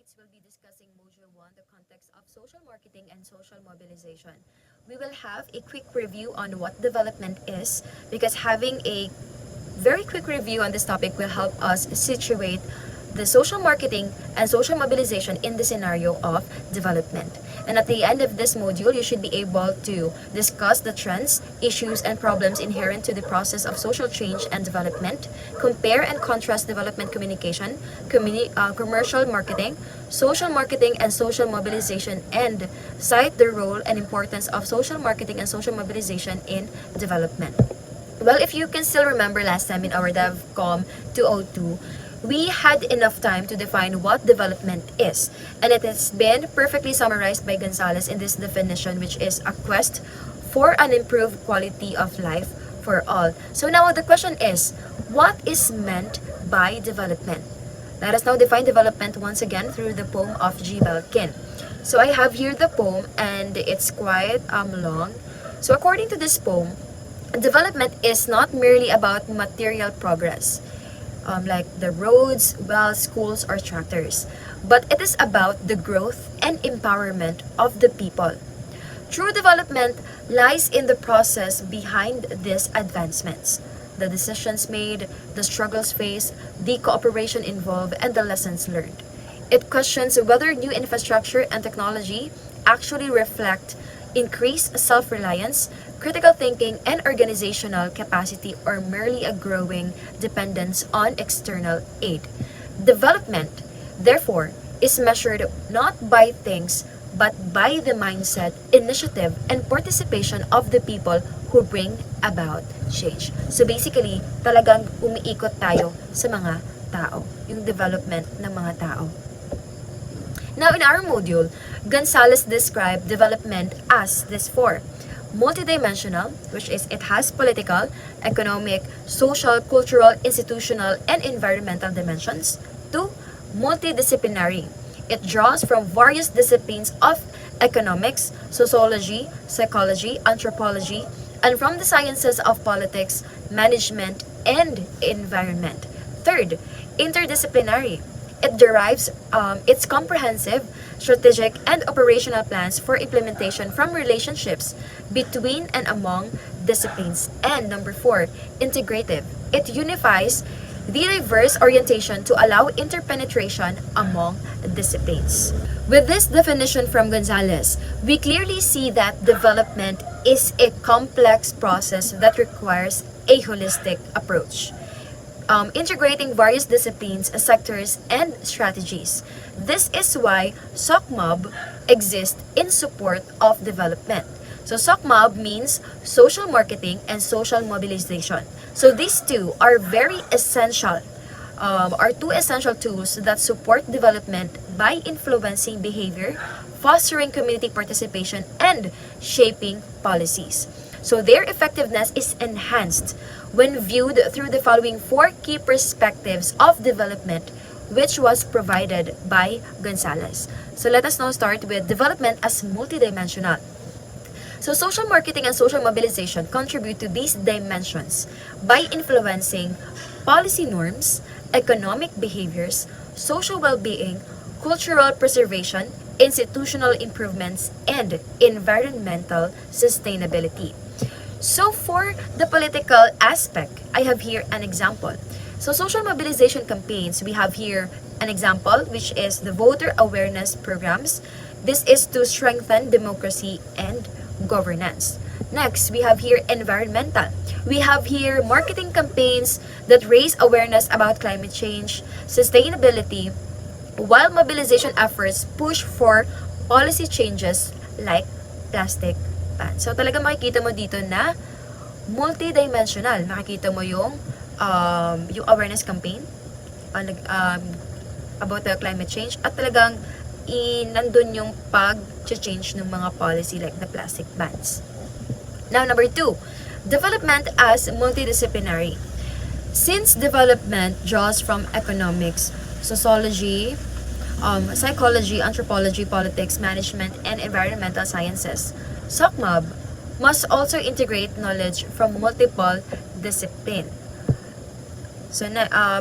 minutes, we'll be discussing Module 1, the context of social marketing and social mobilization. We will have a quick review on what development is, because having a very quick review on this topic will help us situate the social marketing and social mobilization in the scenario of development. And at the end of this module, you should be able to discuss the trends, issues, and problems inherent to the process of social change and development, compare and contrast development communication, commercial marketing, and social mobilization, and cite the role and importance of social marketing and social mobilization in development. Well, if you can still remember last time in our DevCom 202, we had enough time to define what development is, and it has been perfectly summarized by Gonzalez in this definition, which is a quest for an improved quality of life for all. So now the question is, what is meant by development? Let us now define development once again through the poem of G. Belkin. So I have here the poem, and it's quite long. So according to this poem, development is not merely about material progress, like the roads, wells, schools, or tractors, but it is about the growth and empowerment of the people. True development lies in the process behind these advancements, the decisions made, the struggles faced, the cooperation involved, and the lessons learned. It questions whether new infrastructure and technology actually reflect increased self-reliance, critical thinking, and organizational capacity, or merely a growing dependence on external aid. Development, therefore, is measured not by things, but by the mindset, initiative, and participation of the people who bring about change. So basically, talagang umiikot tayo sa mga tao, yung development ng mga tao. Now, in our module, Gonzalez described development as this four: multidimensional, which is it has political, economic, social, cultural, institutional, and environmental dimensions. 2. Multidisciplinary. It draws from various disciplines of economics, sociology, psychology, anthropology, and from the sciences of politics, management, and environment. 3. Interdisciplinary. It derives its comprehensive, strategic, and operational plans for implementation from relationships between and among disciplines. And number 4, integrative. It unifies the diverse orientation to allow interpenetration among disciplines. With this definition from Gonzalez, we clearly see that development is a complex process that requires a holistic approach, integrating various disciplines, sectors, and strategies. This is why SOCMOB exists in support of development. So SOCMOB means social marketing and social mobilization. So these two are very essential, are two essential tools that support development by influencing behavior, fostering community participation, and shaping policies. So their effectiveness is enhanced when viewed through the following four key perspectives of development, which was provided by Gonzalez. So let us now start with development as multidimensional. So social marketing and social mobilization contribute to these dimensions by influencing policy norms, economic behaviors, social well-being, cultural preservation, institutional improvements, and environmental sustainability. So for the political aspect, I have here an example. So social mobilization campaigns, we have here an example, which is the voter awareness programs. This is to strengthen democracy and governance. Next, we have here environmental. We have here marketing campaigns that raise awareness about climate change, sustainability, while mobilization efforts push for policy changes like plastic ban. So talaga makikita mo dito na multidimensional. Makikita mo yung awareness campaign about the climate change, at talagang nandun yung pag-change ng mga policy like the plastic bans. Now, number 2, development as multidisciplinary. Since development draws from economics, sociology, psychology, anthropology, politics, management, and environmental sciences, SOCMOB must also integrate knowledge from multiple disciplines. So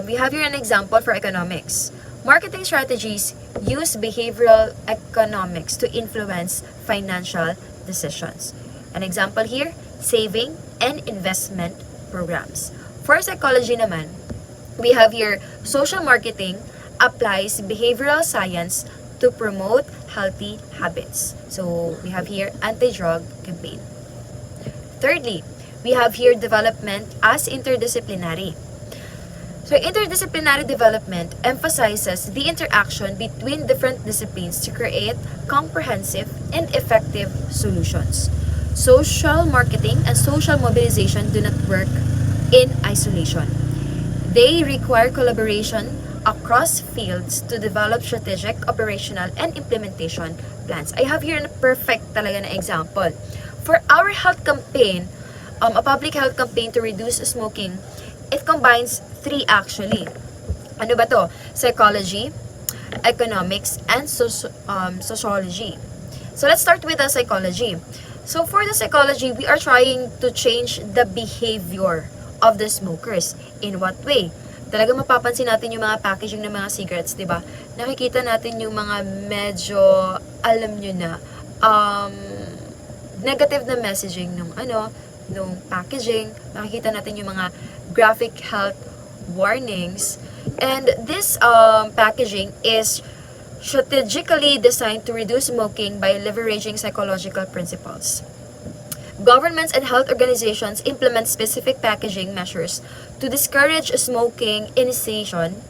we have here an example for economics. Marketing strategies use behavioral economics to influence financial decisions. An example here, saving and investment programs. For psychology naman, we have here social marketing applies behavioral science to promote healthy habits. So we have here anti-drug campaign. Thirdly, we have here development as interdisciplinary. So interdisciplinary development emphasizes the interaction between different disciplines to create comprehensive and effective solutions. Social marketing and social mobilization do not work in isolation. They require collaboration across fields to develop strategic, operational, and implementation plans. I have here a perfect talaga na example. For our health campaign, a public health campaign to reduce smoking, it combines three actually. Ano ba to? Psychology, economics, and sociology. So let's start with the psychology. So for the psychology, we are trying to change the behavior of the smokers. In what way? Talaga mapapansin natin yung mga packaging ng mga cigarettes, di ba? Nakikita natin yung mga medyo, alam nyo na, negative na messaging nung packaging. Makikita natin yung mga graphic health warnings. And this packaging is strategically designed to reduce smoking by leveraging psychological principles. Governments and health organizations implement specific packaging measures to discourage smoking initiation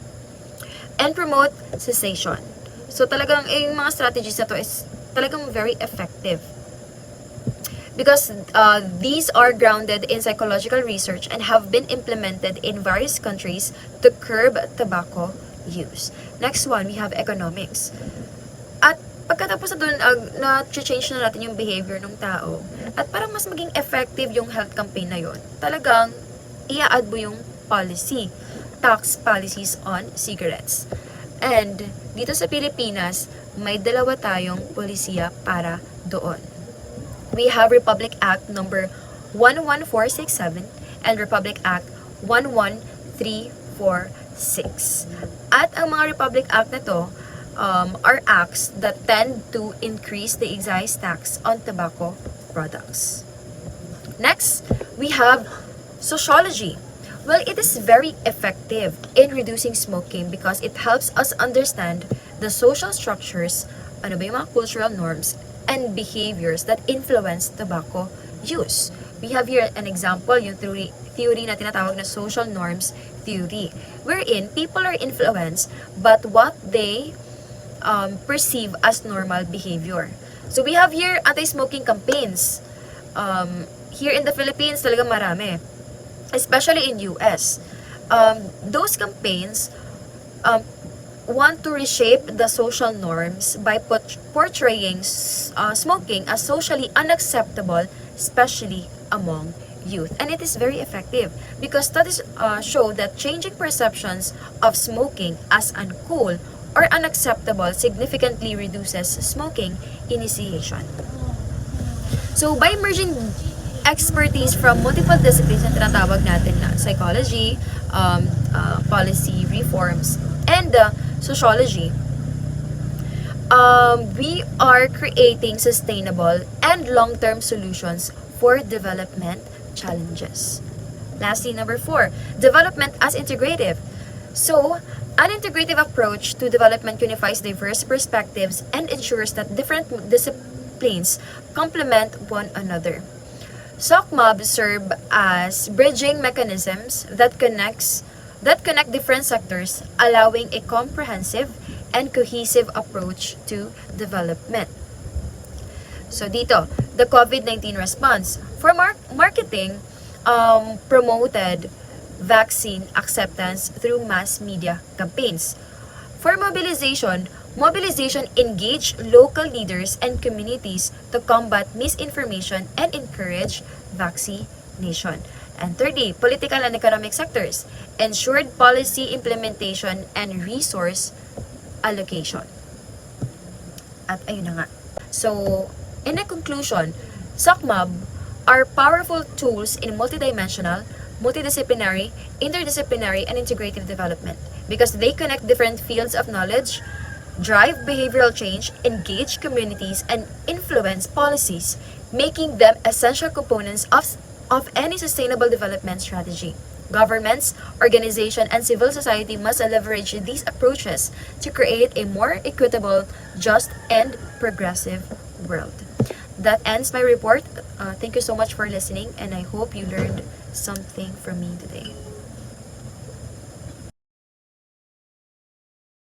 and promote cessation. So talagang yung mga strategies na to is talagang very effective. Because these are grounded in psychological research and have been implemented in various countries to curb tobacco use. Next one, we have economics. At pagkatapos na dun, na-change na natin yung behavior ng tao, at para mas maging effective yung health campaign na yon, talagang i-add mo yung policy, tax policies on cigarettes. And dito sa Pilipinas, may dalawa tayong polisiya para doon. We have Republic Act number 11467 and Republic Act 11346. At ang mga Republic Act na to are acts that tend to increase the excise tax on tobacco products. Next, we have sociology. Well, it is very effective in reducing smoking because it helps us understand the social structures, ano ba yung mga cultural norms, and behaviors that influence tobacco use. We have here an example, yung theory na tinatawag na social norms theory, wherein people are influenced but what they perceive as normal behavior. So we have here anti-smoking campaigns. Here in the Philippines, talaga marami. Especially in US. Those campaigns want to reshape the social norms by portraying smoking as socially unacceptable, especially among youth. And it is very effective because studies show that changing perceptions of smoking as uncool or unacceptable significantly reduces smoking initiation. So by merging expertise from multiple disciplines na tinatawag natin na psychology, policy reforms, and sociology, we are creating sustainable and long-term solutions for development challenges. Lastly, number 4, development as integrative. So, an integrative approach to development unifies diverse perspectives and ensures that different disciplines complement one another. SOCMOB serve as bridging mechanisms that connect different sectors, allowing a comprehensive and cohesive approach to development. So dito, the COVID-19 response. For marketing, promoted vaccine acceptance through mass media campaigns. For mobilization engaged local leaders and communities to combat misinformation and encourage vaccination. And thirdly, political and economic sectors ensured policy implementation and resource allocation. At ayun na nga. So, in a conclusion, SOCMOB are powerful tools in multidimensional, multidisciplinary, interdisciplinary, and integrative development. because they connect different fields of knowledge, drive behavioral change, engage communities, and influence policies, making them essential components of any sustainable development strategy. Governments, organizations, and civil society must leverage these approaches to create a more equitable, just, and progressive world. That ends my report. Thank you so much for listening, and I hope you learned something from me today.